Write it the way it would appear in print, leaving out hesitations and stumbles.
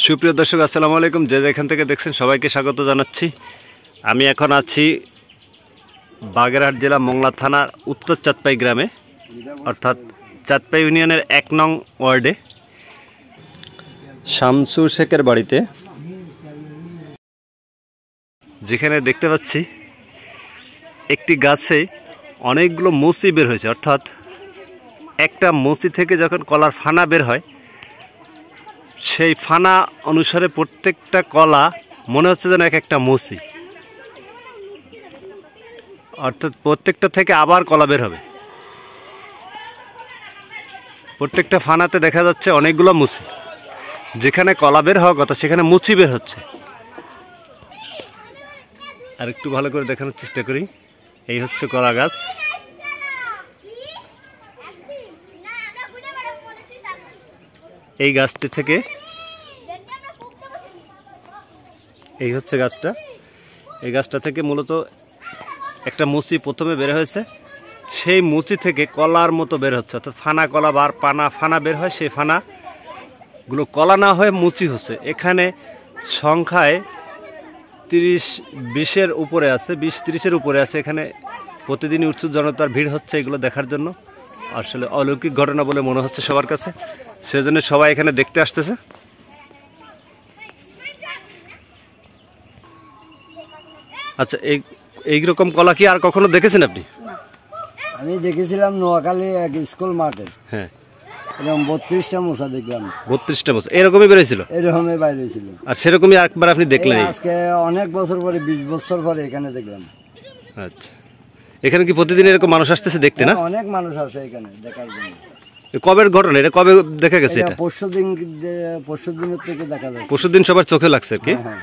সুপ্রিয় দর্শক আসসালামু আলাইকুম, যে যেখান থেকে দেখছেন সবাইকে স্বাগত জানাচ্ছি। আমি এখন আছি বাগেরহাট জেলা মংলা থানার উত্তর চাঁদপাই গ্রামে, অর্থাৎ চাঁদপাই ইউনিয়নের ১ নং ওয়ার্ডে শামসু শেখের বাড়িতে, যেখানে দেখতে পাচ্ছি একটি গাছে অনেকগুলো মুচি বের হয়েছে। অর্থাৎ একটা মুচি থেকে যখন কলার ফানা বের হয়, সেই ফানা অনুসারে প্রত্যেকটা কলা মনে হচ্ছে যেন এক একটা মুচি, অর্থাৎ প্রত্যেকটা থেকে আবার কলা বের হবে। প্রত্যেকটা ফানাতে দেখা যাচ্ছে অনেকগুলো মুচি, যেখানে কলা বের হওয়ার কথা সেখানে মুচি বের হচ্ছে। আর একটু ভালো করে দেখানোর চেষ্টা করি। এই হচ্ছে কলা গাছ। এই গাছটি থেকে, এই হচ্ছে গাছটা, এই গাছটা থেকে মূলত একটা মুচি প্রথমে বের হয়েছে। সেই মুচি থেকে কলার মতো বের হচ্ছে, অর্থাৎ ফানা কলা বা ফানা বের হয়। সেই ফানাগুলো কলা না হয়ে মুচি হচ্ছে। এখানে সংখ্যায় 30-20-এর উপরে আছে, 20-30-এর উপরে আছে। এখানে প্রতিদিনই উৎসুক জনতার ভিড় হচ্ছে এগুলো দেখার জন্য। আসলে অলৌকিক ঘটনা বলে মনে হচ্ছে সবার কাছে, সেজন্য সবাই এখানে দেখতে আসতেছে। আচ্ছা, এইরকম কলা কি আর কখনো দেখেছেন আপনি? আমি দেখেছিলাম নোয়াখালী এক স্কুল মাঠে। হ্যাঁ, এরকম 32টা মোচা দেখলাম। 32টা মোচা এরকমই বেরোছিল? এরকমই বাইরে ছিল। আর সেরকমই একবার আপনি দেখলেন? আজকে অনেক বছর পরে, 20 বছর পরে এখানে দেখলাম। আচ্ছা, এখানে কি প্রতিদিন এরকম মানুষ আসতেছে দেখতে? না, অনেক মানুষ আসে এখানে দেখার জন্য। কবের ঘটনা এটা? কবে দেখা গেছে এটা? পরশুদিনের থেকে দেখা যাচ্ছে। পরশুদিন সবার চোখে লাগছে আর কি। হ্যাঁ।